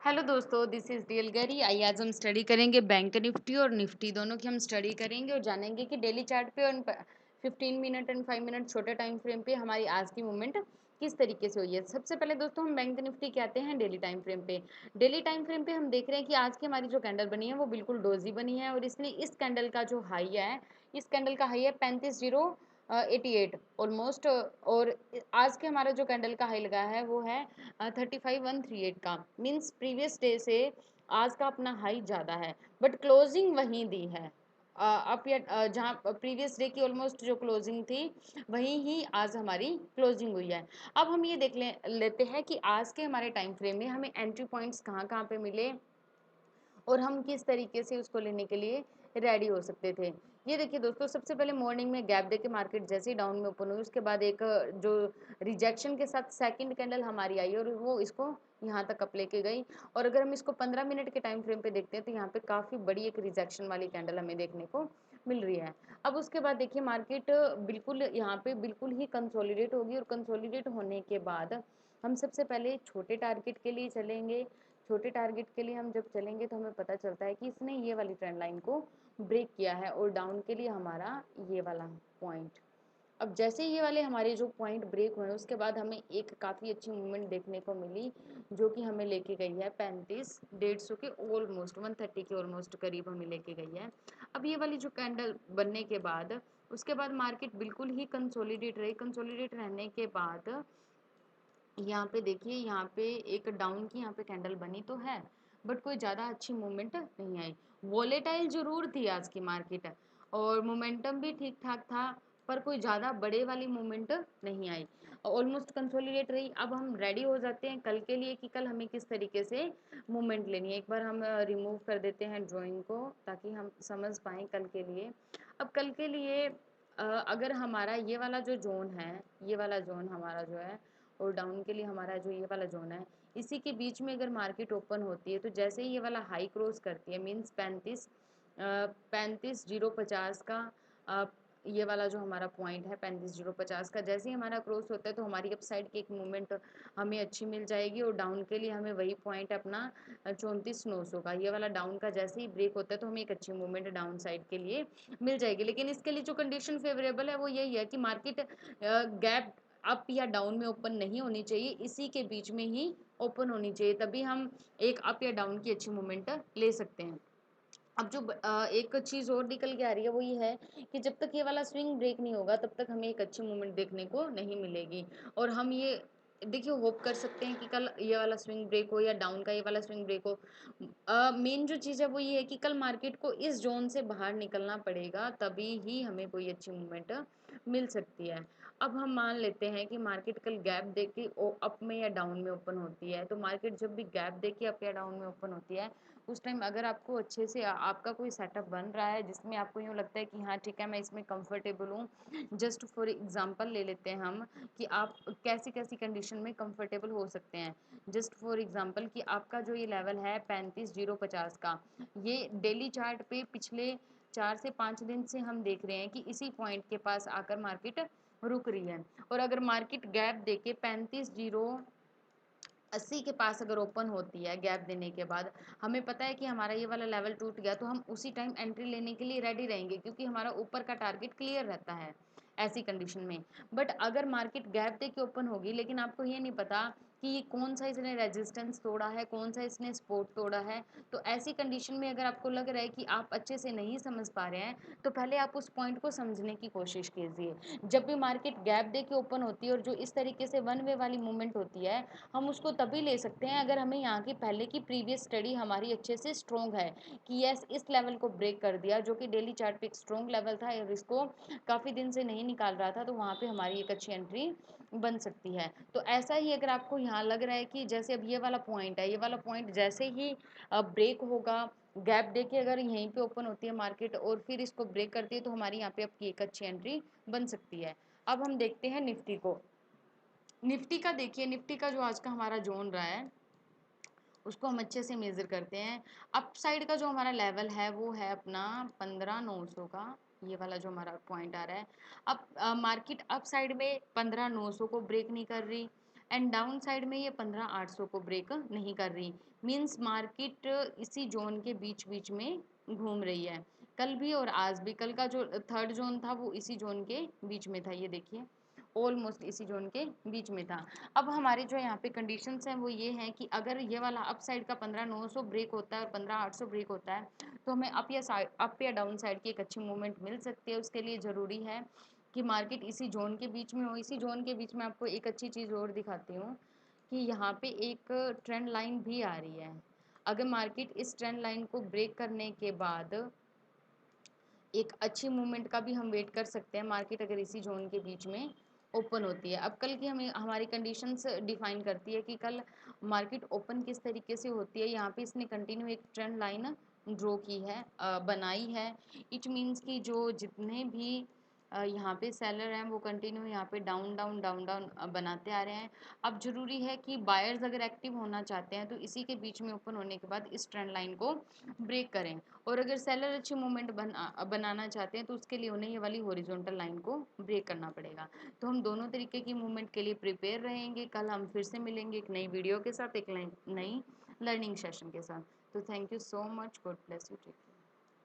Hello दोस्तों, this is real Gary. आइए आज हम स्टडी करेंगे बैंक निफ्टी और निफ्टी दोनों की हम स्टडी करेंगे और जानेंगे कि डेली चार्ट पे और 15 मिनट एंड 5 मिनट छोटे टाइम फ्रेम पे हमारी आज की मूवमेंट किस तरीके से हुई है। सबसे पहले दोस्तों हम बैंक निफ्टी के आते हैं डेली टाइम फ्रेम पे। डेली टाइम फ्रेम पे हम देख रहे हैं कि आज की हमारी जो कैंडल बनी है वो बिल्कुल डोजी बनी है और इसने इस कैंडल का जो हाई है, इस कैंडल का हाई है 35,088 ऑलमोस्ट। और आज के हमारा जो कैंडल का हाई लगा है वो है 35,138 का। मीन्स प्रीवियस डे से आज का अपना हाई ज़्यादा है, बट क्लोजिंग वहीं दी है। अप या जहाँ प्रीवियस डे की ऑलमोस्ट जो क्लोजिंग थी वहीं ही आज हमारी क्लोजिंग हुई है। अब हम ये लेते हैं कि आज के हमारे टाइम फ्रेम में हमें एंट्री पॉइंट्स कहाँ कहाँ पे मिले और हम किस तरीके से उसको लेने के लिए रेडी हो सकते थे। ये देखिए दोस्तों, सबसे पहले मॉर्निंग में गैप दे के मार्केट जैसे ही डाउन में ओपन हुई, उसके बाद एक जो रिजेक्शन के साथ सेकंड कैंडल हमारी आई और वो इसको यहाँ तक अप लेके गई। और अगर हम इसको 15 मिनट के टाइम फ्रेम पे देखते हैं तो यहाँ पे काफ़ी बड़ी एक रिजेक्शन वाली कैंडल हमें देखने को मिल रही है। अब उसके बाद देखिए मार्केट बिल्कुल यहाँ पे बिल्कुल ही कंसोलिडेट होगी और कंसोलिडेट होने के बाद हम सबसे पहले छोटे टारगेट के लिए चलेंगे। छोटे टारगेट के लिए हम जब चलेंगे तो हमें पता चलता है कि इसने ये वाली ट्रेंड लाइन को ब्रेक किया है और डाउन के लिए हमारा ये वाला पॉइंट। अब जैसे ये वाले हमारे जो पॉइंट ब्रेक हुए उसके बाद हमें एक काफ़ी अच्छी मूवमेंट देखने को मिली जो कि हमें लेके गई है 35,150 के ऑलमोस्ट 130 के ऑलमोस्ट करीब हमें लेके गई है। अब ये वाली जो कैंडल बनने के बाद उसके बाद मार्केट बिल्कुल ही कंसोलिडेट रही। कंसोलिडेट रहने के बाद यहाँ पे देखिए, यहाँ पे एक डाउन की यहाँ पे कैंडल बनी तो है, बट कोई ज़्यादा अच्छी मूवमेंट नहीं आई। वॉलेटाइल जरूर थी आज की मार्केट और मोमेंटम भी ठीक ठाक था, पर कोई ज़्यादा बड़े वाली मूवमेंट नहीं आई। ऑलमोस्ट कंसोलिडेट रही। अब हम रेडी हो जाते हैं कल के लिए कि कल हमें किस तरीके से मूवमेंट लेनी है। एक बार हम रिमूव कर देते हैं ड्राइंग को ताकि हम समझ पाएँ कल के लिए। अब कल के लिए अगर हमारा ये वाला जो जोन है, ये वाला जोन हमारा जो है और डाउन के लिए हमारा जो ये वाला जोन है, इसी के बीच में अगर मार्केट ओपन होती है तो जैसे ही ये वाला हाई क्रॉस करती है, मीन्स 35,050 का ये वाला जो हमारा पॉइंट है 35,050 का, जैसे ही हमारा क्रॉस होता है तो हमारी अप साइड की एक मूवमेंट हमें अच्छी मिल जाएगी और डाउन के लिए हमें वही पॉइंट अपना 34,900 का, ये वाला डाउन का जैसे ही ब्रेक होता है तो हमें एक अच्छी मूवमेंट डाउन साइड के लिए मिल जाएगी। लेकिन इसके लिए जो कंडीशन फेवरेबल है वो यही है कि मार्केट गैप अप या डाउन में ओपन नहीं होनी चाहिए, इसी के बीच में ही ओपन होनी चाहिए, तभी हम एक अप या डाउन की अच्छी मोमेंट ले सकते हैं। अब जो एक चीज़ और निकल के आ रही है वो ये है कि जब तक ये वाला स्विंग ब्रेक नहीं होगा तब तक हमें एक अच्छी मूवमेंट देखने को नहीं मिलेगी। और हम ये देखिए होप कर सकते हैं कि कल ये वाला स्विंग ब्रेक हो या डाउन का ये वाला स्विंग ब्रेक हो। मेन जो चीज़ है वो ये है कि कल मार्केट को इस जोन से बाहर निकलना पड़ेगा, तभी ही हमें कोई अच्छी मूवमेंट मिल सकती है। अब हम मान लेते हैं कि मार्केट कल गैप दे के अप में या डाउन में ओपन होती है, तो मार्केट जब भी गैप दे के अप या डाउन में ओपन होती है उस टाइम अगर आपको अच्छे से आपका कोई सेटअप बन रहा है जिसमें आपको यूँ लगता है कि हाँ ठीक है मैं इसमें कंफर्टेबल हूँ। जस्ट फॉर एग्जांपल ले लेते हैं हम कि आप कैसी कैसी कंडीशन में कंफर्टेबल हो सकते हैं। जस्ट फॉर एग्जांपल कि आपका जो ये लेवल है 35,050 का, ये डेली चार्ट पे पिछले 4 से 5 दिन से हम देख रहे हैं कि इसी पॉइंट के पास आकर मार्केट रुक रही है। और अगर मार्केट गैप देके 35,080 के पास अगर ओपन होती है गैप देने के बाद, हमें पता है कि हमारा ये वाला लेवल टूट गया तो हम उसी टाइम एंट्री लेने के लिए रेडी रहेंगे क्योंकि हमारा ऊपर का टारगेट क्लियर रहता है ऐसी कंडीशन में। बट अगर मार्केट गैप दे के ओपन होगी लेकिन आपको ये नहीं पता कि ये कौन सा इसने रेजिस्टेंस तोड़ा है, कौन सा इसने सपोर्ट तोड़ा है, तो ऐसी कंडीशन में अगर आपको लग रहा है कि आप अच्छे से नहीं समझ पा रहे हैं तो पहले आप उस पॉइंट को समझने की कोशिश कीजिए। जब भी मार्केट गैप दे के ओपन होती है और जो इस तरीके से वन वे वाली मूवमेंट होती है, हम उसको तभी ले सकते हैं अगर हमें यहाँ की पहले की प्रीवियस स्टडी हमारी अच्छे से स्ट्रॉन्ग है कि यस इस लेवल को ब्रेक कर दिया जो कि डेली चार्ट पे एक स्ट्रॉन्ग लेवल था और इसको काफ़ी दिन से नहीं निकाल रहा था, तो वहाँ पे हमारी एक अच्छी एंट्री बन सकती है। तो ऐसा ही अगर आपको यहाँ लग रहा है कि जैसे अब ये वाला पॉइंट है, ये वाला पॉइंट जैसे ही ब्रेक होगा, गैप दे के अगर यहीं पे ओपन होती है मार्केट और फिर इसको ब्रेक करती है तो हमारी यहाँ पे आपकी एक अच्छी एंट्री बन सकती है। अब हम देखते हैं निफ्टी को। निफ्टी का देखिए, निफ्टी का जो आज का हमारा जोन रहा है उसको हम अच्छे से मेज़र करते हैं। अप साइड का जो हमारा लेवल है वो है अपना 15,900 का, ये वाला जो हमारा पॉइंट आ रहा है। अब मार्केट अप साइड में 15,900 को ब्रेक नहीं कर रही, एंड डाउन साइड में ये 15,800 को ब्रेक नहीं कर रही, मींस मार्केट इसी जोन के बीच बीच में घूम रही है। कल भी और आज भी, कल का जो थर्ड जोन था वो इसी जोन के बीच में था, ये देखिए ऑलमोस्ट इसी जोन के बीच में था। अब हमारे जो यहाँ पे कंडीशंस हैं वो ये हैं कि अगर ये वाला अप साइड का 15,900 ब्रेक होता है और 15,800 ब्रेक होता है तो हमें अप या डाउन साइड की एक अच्छी मूवमेंट मिल सकती है। उसके लिए ज़रूरी है कि मार्केट इसी जोन के बीच में हो। इसी जोन के बीच में आपको एक अच्छी चीज़ और दिखाती हूँ कि यहाँ पे एक ट्रेंड लाइन भी आ रही है। अगर मार्केट इस ट्रेंड लाइन को ब्रेक करने के बाद एक अच्छी मूवमेंट का भी हम वेट कर सकते हैं, मार्केट अगर इसी जोन के बीच में ओपन होती है। अब कल की हमें हमारी कंडीशंस डिफाइन करती है कि कल मार्केट ओपन किस तरीके से होती है। यहाँ पे इसने कंटिन्यू एक ट्रेंड लाइन ड्रॉ की है, बनाई है। इट मीन्स कि जो जितने भी यहाँ पे सेलर हैं वो कंटिन्यू यहाँ पे डाउन डाउन डाउन डाउन बनाते आ रहे हैं। अब ज़रूरी है कि बायर्स अगर एक्टिव होना चाहते हैं तो इसी के बीच में ओपन होने के बाद इस ट्रेंड लाइन को ब्रेक करें, और अगर सेलर अच्छी मूवमेंट बनाना चाहते हैं तो उसके लिए उन्हें ये वाली हॉरिजॉन्टल लाइन को ब्रेक करना पड़ेगा। तो हम दोनों तरीके की मूवमेंट के लिए प्रिपेयर रहेंगे। कल हम फिर से मिलेंगे एक नई वीडियो के साथ, एक नई लर्निंग सेशन के साथ। तो thank you so much, God bless you.